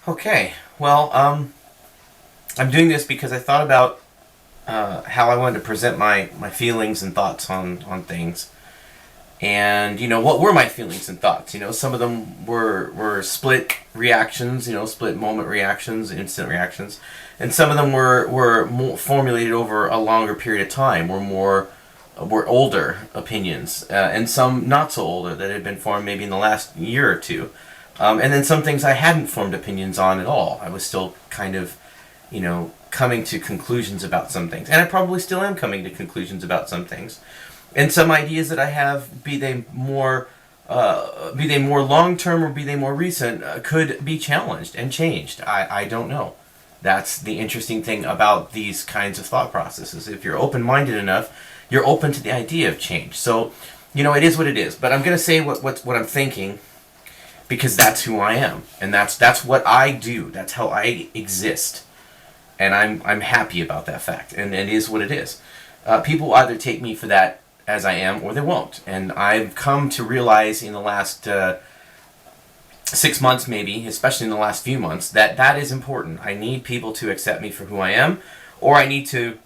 Okay, well, I'm doing this because I thought about how I wanted to present my feelings and thoughts on things. And, what were my feelings and thoughts? Some of them were split reactions, split moment reactions, instant reactions. And some of them were more formulated over a longer period of time, were older opinions. And some not so older that had been formed maybe in the last year or two. And then some things I hadn't formed opinions on at all. I was still kind of, coming to conclusions about some things. And I probably still am coming to conclusions about some things. And some ideas that I have, be they more long term or be they more recent, could be challenged and changed. I don't know. That's the interesting thing about these kinds of thought processes. If you're open minded enough, you're open to the idea of change. So, it is what it is. But I'm going to say what I'm thinking, because that's who I am, and that's what I do. That's how I exist, and I'm happy about that fact. And it is what it is. People either take me for that as I am, or they won't. And I've come to realize in the last 6 months, maybe, especially in the last few months, that is important. I need people to accept me for who I am, or I need to,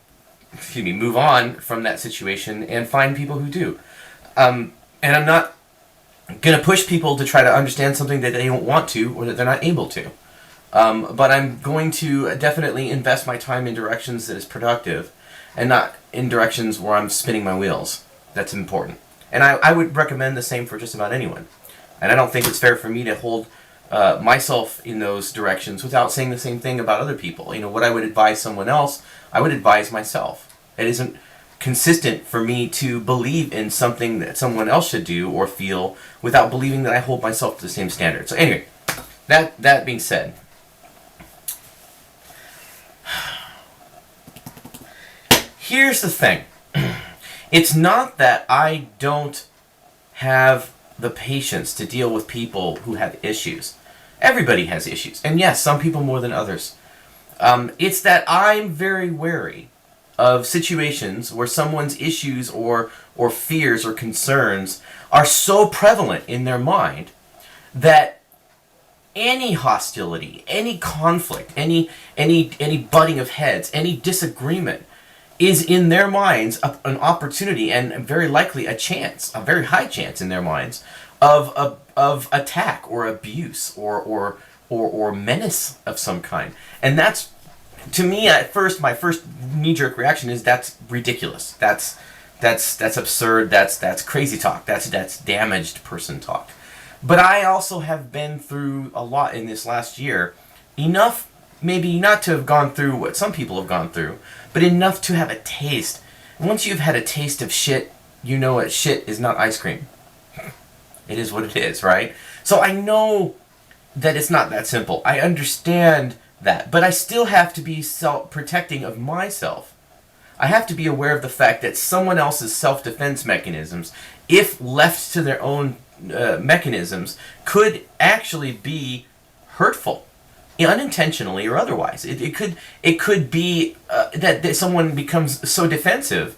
move on from that situation and find people who do. And I'm not going to push people to try to understand something that they don't want to or that they're not able to. But I'm going to definitely invest my time in directions that is productive and not in directions where I'm spinning my wheels. That's important. And I would recommend the same for just about anyone. And I don't think it's fair for me to hold myself in those directions without saying the same thing about other people. What I would advise someone else, I would advise myself. It isn't consistent for me to believe in something that someone else should do or feel without believing that I hold myself to the same standard. So anyway, that being said, here's the thing. It's not that I don't have the patience to deal with people who have issues. Everybody has issues. And yes, some people more than others. It's that I'm very wary of situations where someone's issues or fears or concerns are so prevalent in their mind that any hostility, any conflict, any butting of heads, any disagreement is in their minds an opportunity and very likely a chance, a very high chance in their minds of attack or abuse or menace of some kind. And that's, to me, at first, my first knee-jerk reaction is that's ridiculous. That's absurd. That's crazy talk. That's damaged person talk. But I also have been through a lot in this last year, enough maybe not to have gone through what some people have gone through, but enough to have a taste. And once you've had a taste of shit, you know that shit is not ice cream. It is what it is, right? So I know that it's not that simple. I understand that, but I still have to be protecting of myself. I have to be aware of the fact that someone else's self-defense mechanisms, if left to their own mechanisms, could actually be hurtful, unintentionally or otherwise. It could be that someone becomes so defensive,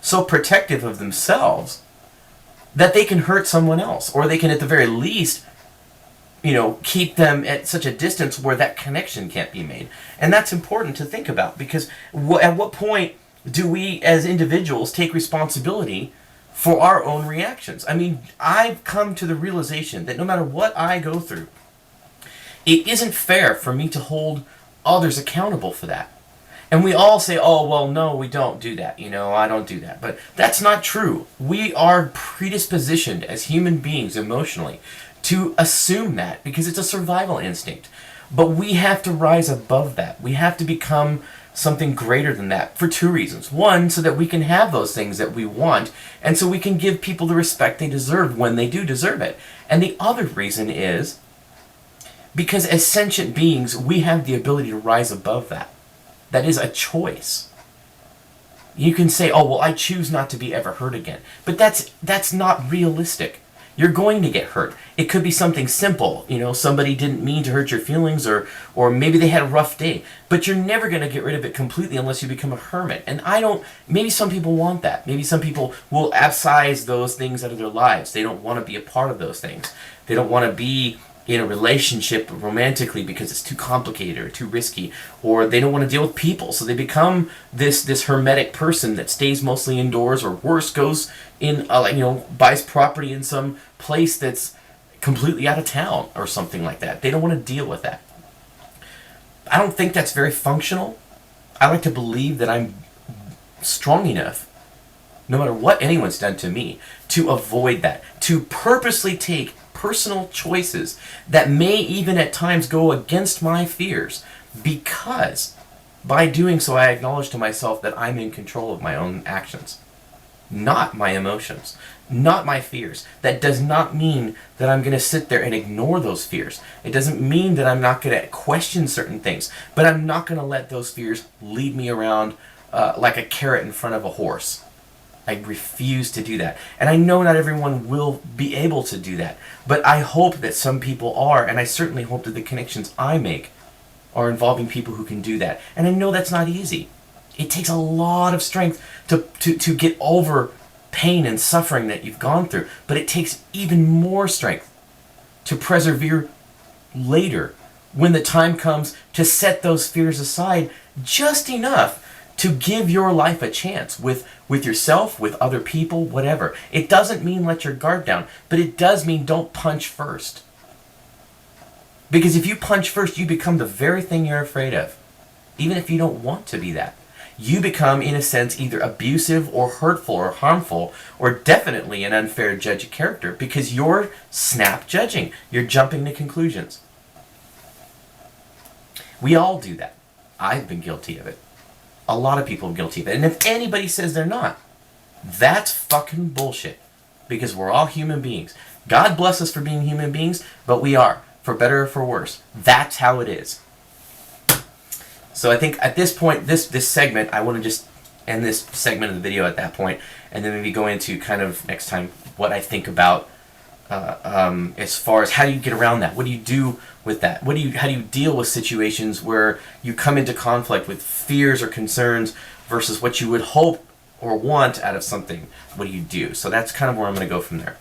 so protective of themselves, that they can hurt someone else, or they can at the very least keep them at such a distance where that connection can't be made. And that's important to think about, because at what point do we as individuals take responsibility for our own reactions? I mean, I've come to the realization that no matter what I go through, it isn't fair for me to hold others accountable for that. And we all say, oh, well, no, we don't do that. I don't do that. But that's not true. We are predispositioned as human beings emotionally to assume that because it's a survival instinct. But we have to rise above that. We have to become something greater than that for two reasons. One, so that we can have those things that we want, and so we can give people the respect they deserve when they do deserve it. And the other reason is because as sentient beings, we have the ability to rise above that. That is a choice. You can say, oh, well, I choose not to be ever hurt again. But that's not realistic. You're going to get hurt. It could be something simple. Somebody didn't mean to hurt your feelings, or maybe they had a rough day. But you're never going to get rid of it completely unless you become a hermit. And maybe some people want that. Maybe some people will excise those things out of their lives. They don't want to be a part of those things. They don't want to be in a relationship romantically because it's too complicated or too risky, or they don't want to deal with people, so they become this hermetic person that stays mostly indoors, or worse, goes in buys property in some place that's completely out of town or something like that. They don't want to deal with that. I don't think that's very functional. I like to believe that I'm strong enough, no matter what anyone's done to me, to avoid that, to purposely take personal choices that may even at times go against my fears, because by doing so I acknowledge to myself that I'm in control of my own actions, not my emotions, not my fears. That does not mean that I'm going to sit there and ignore those fears. It doesn't mean that I'm not going to question certain things, but I'm not going to let those fears lead me around like a carrot in front of a horse. I refuse to do that. And I know not everyone will be able to do that, but I hope that some people are, and I certainly hope that the connections I make are involving people who can do that. And I know that's not easy. It takes a lot of strength to get over pain and suffering that you've gone through, but it takes even more strength to persevere later when the time comes to set those fears aside just enough to give your life a chance with yourself, with other people, whatever. It doesn't mean let your guard down, but it does mean don't punch first. Because if you punch first, you become the very thing you're afraid of, even if you don't want to be that. You become, in a sense, either abusive or hurtful or harmful, or definitely an unfair judge of character, because you're snap judging. You're jumping to conclusions. We all do that. I've been guilty of it. A lot of people are guilty of it. And if anybody says they're not, that's fucking bullshit. Because we're all human beings. God bless us for being human beings, but we are. For better or for worse. That's how it is. So I think at this point, this segment, I want to just end this segment of the video at that point, and then maybe go into kind of next time what I think about as far as how do you get around that? What do you do with that? How do you deal with situations where you come into conflict with fears or concerns versus what you would hope or want out of something? What do you do? So that's kind of where I'm going to go from there.